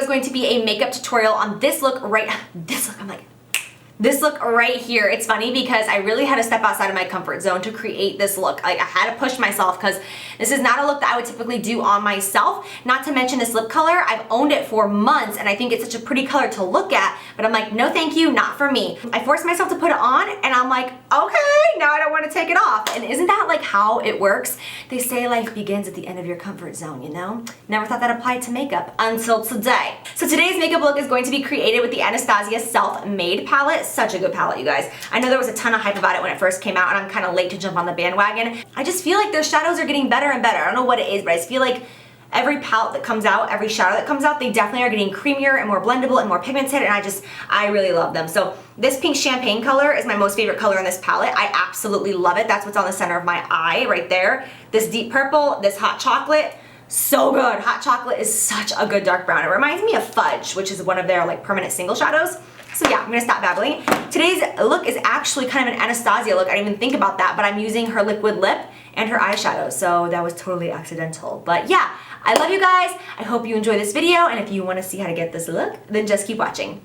is going to be a makeup tutorial on this look right here. It's funny because I really had to step outside of my comfort zone to create this look. Like, I had to push myself because this is not a look that I would typically do on myself. Not to mention this lip color, I've owned it for months and I think it's such a pretty color to look at, but I'm like, no thank you, not for me. I forced myself to put it on and I'm like, okay, now I don't want to take it off. And isn't that like how it works? They say life begins at the end of your comfort zone, you know? Never thought that applied to makeup until today. So today's makeup look is going to be created with the Anastasia Self-Made palette. Such a good palette, you guys. I know there was a ton of hype about it when it first came out and I'm kind of late to jump on the bandwagon. I just feel like their shadows are getting better and better. I don't know what it is, but I just feel like every palette that comes out, every shadow that comes out, they definitely are getting creamier and more blendable and more pigmented, and I really love them. So this pink champagne color is my most favorite color in this palette. I absolutely love it. That's what's on the center of my eye right there. This deep purple, this hot chocolate, so good. Hot chocolate is such a good dark brown. It reminds me of Fudge, which is one of their like permanent single shadows. So yeah, I'm gonna stop babbling. Today's look is actually kind of an Anastasia look. I didn't even think about that, but I'm using her liquid lip and her eyeshadow, so that was totally accidental. But yeah, I love you guys. I hope you enjoy this video, and if you wanna see how to get this look, then just keep watching.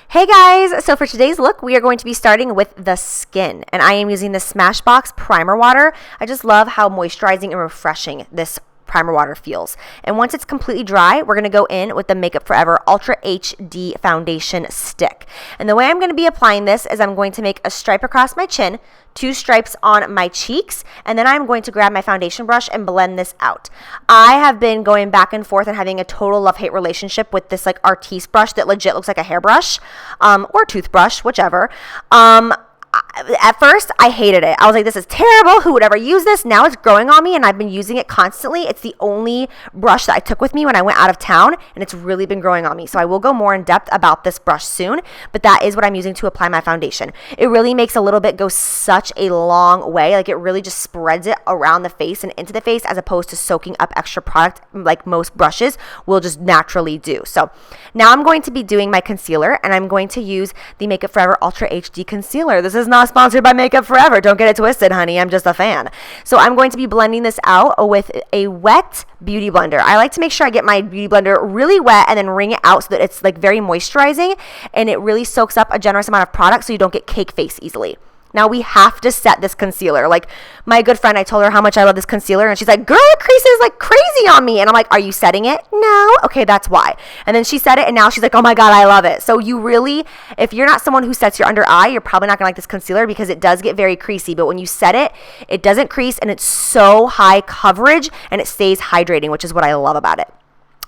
Hey guys, so for today's look, we are going to be starting with the skin, and I am using the Smashbox Primer Water. I just love how moisturizing and refreshing this primer water feels. And once it's completely dry, we're going to go in with the Makeup Forever Ultra HD Foundation Stick. And the way I'm going to be applying this is I'm going to make a stripe across my chin, 2 stripes on my cheeks, and then I'm going to grab my foundation brush and blend this out. I have been going back and forth and having a total love-hate relationship with this like Artiste brush that legit looks like a hairbrush or toothbrush, whichever. At first, I hated it. I was like, this is terrible. Who would ever use this? Now it's growing on me and I've been using it constantly. It's the only brush that I took with me when I went out of town and it's really been growing on me. So I will go more in depth about this brush soon, but that is what I'm using to apply my foundation. It really makes a little bit go such a long way. Like it really just spreads it around the face and into the face as opposed to soaking up extra product like most brushes will just naturally do. So now I'm going to be doing my concealer and I'm going to use the Makeup Forever Ultra HD Concealer. This is not sponsored by Makeup Forever. Don't get it twisted, honey. I'm just a fan. So I'm going to be blending this out with a wet beauty blender. I like to make sure I get my beauty blender really wet and then wring it out so that it's like very moisturizing and it really soaks up a generous amount of product so you don't get cake face easily. Now we have to set this concealer. Like my good friend, I told her how much I love this concealer and she's like, girl, it creases like crazy on me. And I'm like, are you setting it? No. Okay, that's why. And then she said it and now she's like, oh my God, I love it. So you really, if you're not someone who sets your under eye, you're probably not gonna like this concealer because it does get very creasy. But when you set it, it doesn't crease and it's so high coverage and it stays hydrating, which is what I love about it.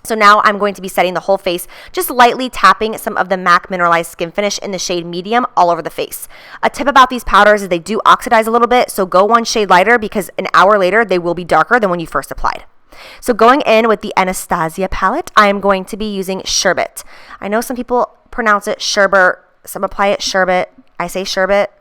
So now I'm going to be setting the whole face, just lightly tapping some of the MAC Mineralized Skin Finish in the shade Medium all over the face. A tip about these powders is they do oxidize a little bit, so go one shade lighter because an hour later they will be darker than when you first applied. So going in with the Anastasia palette, I am going to be using Sherbet. I know some people pronounce it sherbet, some apply it sherbet, I say sherbet.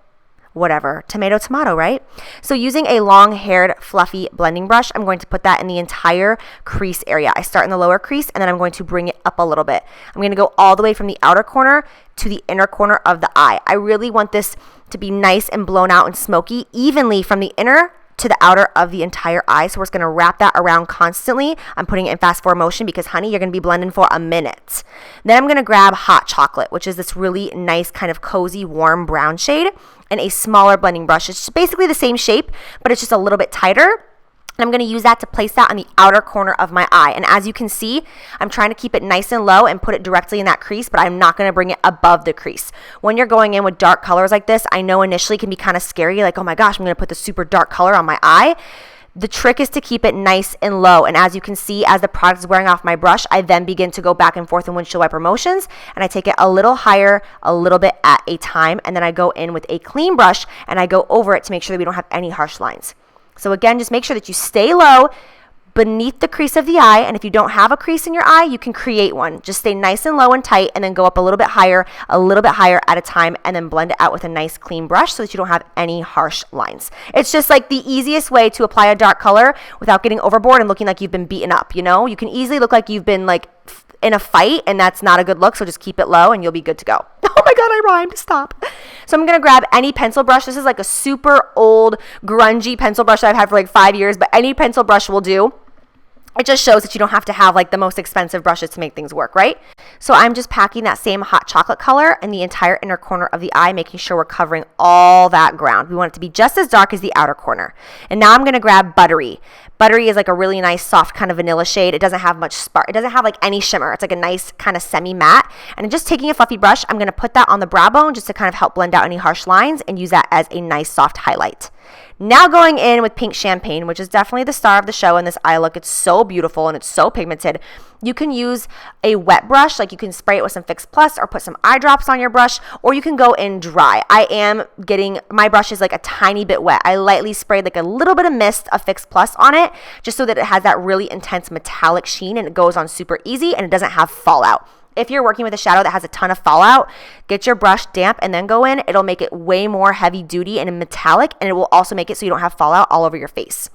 Whatever, tomato, right? So using a long-haired, fluffy blending brush, I'm going to put that in the entire crease area. I start in the lower crease, and then I'm going to bring it up a little bit. I'm going to go all the way from the outer corner to the inner corner of the eye. I really want this to be nice and blown out and smoky, evenly from the inner to the outer of the entire eye. So we're just going to wrap that around constantly. I'm putting it in fast forward motion because, honey, you're going to be blending for a minute. Then I'm going to grab Hot Chocolate, which is this really nice kind of cozy, warm brown shade, and a smaller blending brush. It's basically the same shape, but it's just a little bit tighter. And I'm going to use that to place that on the outer corner of my eye. And as you can see, I'm trying to keep it nice and low and put it directly in that crease, but I'm not going to bring it above the crease. When you're going in with dark colors like this, I know initially it can be kind of scary, like, oh my gosh, I'm going to put the super dark color on my eye. The trick is to keep it nice and low. And as you can see, as the product is wearing off my brush, I then begin to go back and forth in windshield wiper motions, and I take it a little higher, a little bit at a time, and then I go in with a clean brush and I go over it to make sure that we don't have any harsh lines. So again, just make sure that you stay low beneath the crease of the eye, and if you don't have a crease in your eye, you can create one. Just stay nice and low and tight, and then go up a little bit higher at a time, and then blend it out with a nice clean brush so that you don't have any harsh lines. It's just like the easiest way to apply a dark color without getting overboard and looking like you've been beaten up, you know? You can easily look like you've been like in a fight, and that's not a good look, so just keep it low and you'll be good to go. Oh my God, I rhymed, stop. So I'm gonna grab any pencil brush. This is like a super old, grungy pencil brush that I've had for like 5 years, but any pencil brush will do. It just shows that you don't have to have like the most expensive brushes to make things work, right? So I'm just packing that same hot chocolate color in the entire inner corner of the eye, making sure we're covering all that ground. We want it to be just as dark as the outer corner. And now I'm going to grab Buttery. Buttery is like a really nice soft kind of vanilla shade. It doesn't have much spark. It doesn't have like any shimmer. It's like a nice kind of semi-matte. And just taking a fluffy brush, I'm going to put that on the brow bone just to kind of help blend out any harsh lines and use that as a nice soft highlight. Now going in with Pink Champagne, which is definitely the star of the show in this eye look. It's so beautiful and it's so pigmented. You can use a wet brush, like you can spray it with some Fix Plus or put some eye drops on your brush, or you can go in dry. I am getting, my brush is like a tiny bit wet. I lightly sprayed like a little bit of mist of Fix Plus on it, just so that it has that really intense metallic sheen and it goes on super easy and it doesn't have fallout. If you're working with a shadow that has a ton of fallout, get your brush damp and then go in. It'll make it way more heavy duty and metallic, and it will also make it so you don't have fallout all over your face.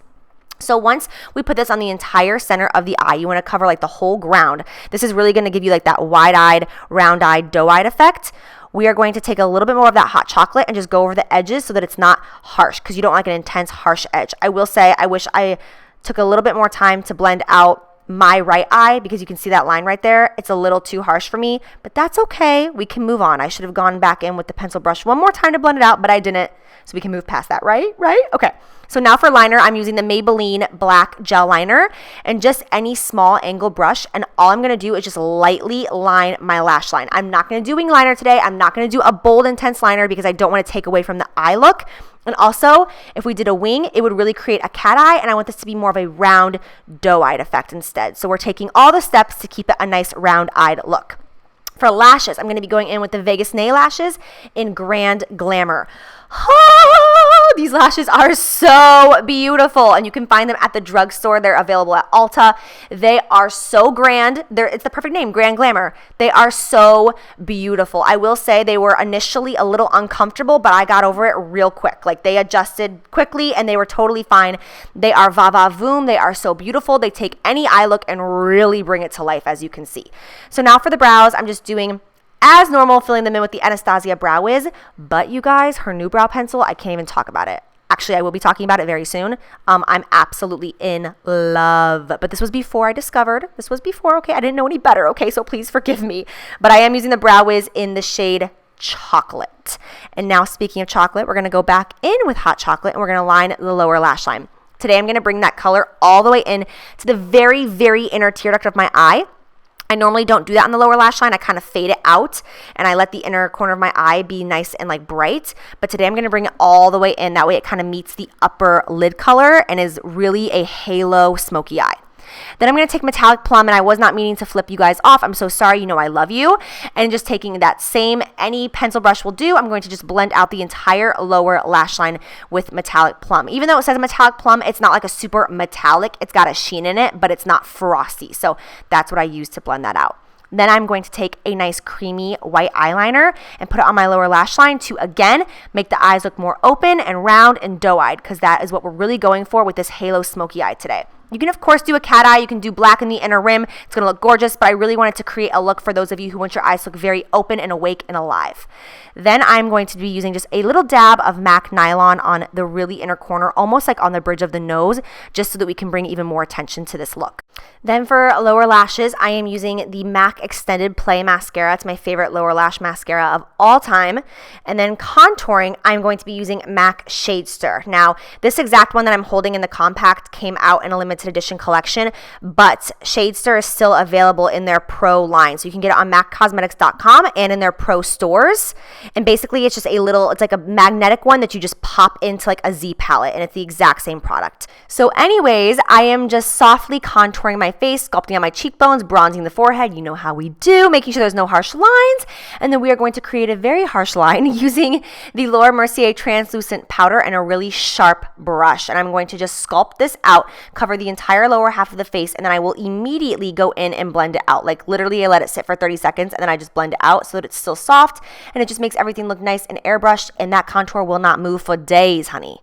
So once we put this on the entire center of the eye, you want to cover like the whole ground. This is really going to give you like that wide-eyed, round-eyed, doe-eyed effect. We are going to take a little bit more of that hot chocolate and just go over the edges so that it's not harsh, because you don't like an intense, harsh edge. I will say I wish I took a little bit more time to blend out my right eye, because you can see that line right there. It's a little too harsh for me, but that's okay. We can move on. I should have gone back in with the pencil brush one more time to blend it out, but I didn't. So we can move past that, right? Okay. So now for liner, I'm using the Maybelline Black Gel Liner and just any small angle brush. And all I'm going to do is just lightly line my lash line. I'm not going to do wing liner today. I'm not going to do a bold, intense liner because I don't want to take away from the eye look. And also, if we did a wing, it would really create a cat eye, and I want this to be more of a round, doe-eyed effect instead. So we're taking all the steps to keep it a nice round-eyed look. For lashes, I'm going to be going in with the Vegas Nail Lashes in Grand Glamour. Oh, these lashes are so beautiful, and you can find them at the drugstore. They're available at Ulta. They are so grand. It's the perfect name, Grand Glamour. They are so beautiful. I will say they were initially a little uncomfortable, but I got over it real quick. Like, they adjusted quickly, and they were totally fine. They are va va voom. They are so beautiful. They take any eye look and really bring it to life, as you can see. So now for the brows, I'm just doing as normal, filling them in with the Anastasia Brow Wiz. But you guys, her new brow pencil, I can't even talk about it. Actually, I will be talking about it very soon. I'm absolutely in love. But this was before I discovered. This was before, okay? I didn't know any better, okay? So please forgive me. But I am using the Brow Wiz in the shade Chocolate. And now, speaking of chocolate, we're going to go back in with hot chocolate, and we're going to line the lower lash line. Today, I'm going to bring that color all the way in to the very, very inner tear duct of my eye. I normally don't do that on the lower lash line. I kind of fade it out and I let the inner corner of my eye be nice and like bright. But today I'm going to bring it all the way in. That way it kind of meets the upper lid color and is really a halo smoky eye. Then I'm going to take Metallic Plum, and I was not meaning to flip you guys off. I'm so sorry. You know I love you. And just taking that same, any pencil brush will do, I'm going to just blend out the entire lower lash line with Metallic Plum. Even though it says Metallic Plum, it's not like a super metallic. It's got a sheen in it, but it's not frosty. So that's what I use to blend that out. Then I'm going to take a nice creamy white eyeliner and put it on my lower lash line to, again, make the eyes look more open and round and doe-eyed, because that is what we're really going for with this halo smoky eye today. You can, of course, do a cat eye. You can do black in the inner rim. It's going to look gorgeous, but I really wanted to create a look for those of you who want your eyes to look very open and awake and alive. Then I'm going to be using just a little dab of MAC Nylon on the really inner corner, almost like on the bridge of the nose, just so that we can bring even more attention to this look. Then for lower lashes, I am using the MAC Extended Play Mascara. It's my favorite lower lash mascara of all time. And then contouring, I'm going to be using MAC Shade Stir. Now, this exact one that I'm holding in the compact came out in a limited edition collection, but Shade Stir is still available in their pro line. So you can get it on maccosmetics.com and in their pro stores. And basically it's just a little, it's like a magnetic one that you just pop into like a Z palette, and it's the exact same product. So anyways, I am just softly contouring my face, sculpting on my cheekbones, bronzing the forehead. You know how we do, making sure there's no harsh lines. And then we are going to create a very harsh line using the Laura Mercier translucent powder and a really sharp brush. And I'm going to just sculpt this out, cover the entire lower half of the face, and then I will immediately go in and blend it out. Like literally I let it sit for 30 seconds and then I just blend it out so that it's still soft, and it just makes everything look nice and airbrushed, and that contour will not move for days, honey.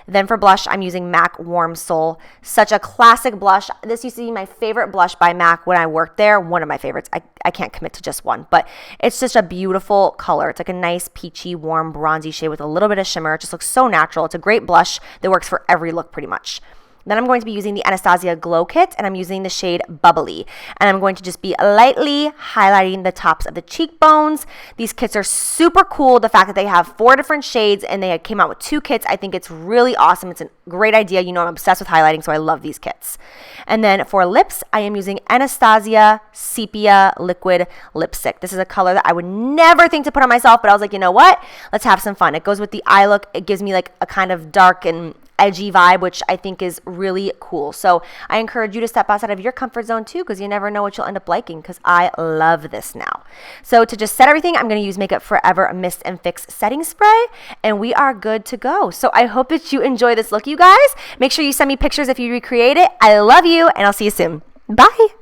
Then for blush, I'm using MAC Warm Soul. Such a classic blush. This used to be my favorite blush by MAC when I worked there. One of my favorites. I can't commit to just one, but it's just a beautiful color. It's like a nice peachy, warm, bronzy shade with a little bit of shimmer. It just looks so natural. It's a great blush that works for every look pretty much. Then I'm going to be using the Anastasia Glow Kit, and I'm using the shade Bubbly. And I'm going to just be lightly highlighting the tops of the cheekbones. These kits are super cool. The fact that they have 4 different shades and they came out with 2 kits, I think it's really awesome. It's a great idea. You know, I'm obsessed with highlighting, so I love these kits. And then for lips, I am using Anastasia Sepia Liquid Lipstick. This is a color that I would never think to put on myself, but I was like, you know what? Let's have some fun. It goes with the eye look. It gives me like a kind of dark and edgy vibe, which I think is really cool. So I encourage you to step outside of your comfort zone too, because you never know what you'll end up liking, because I love this now. So to just set everything, I'm going to use Makeup Forever Mist and Fix Setting Spray, and we are good to go. So I hope that you enjoy this look, you guys. Make sure you send me pictures if you recreate it. I love you, and I'll see you soon. Bye.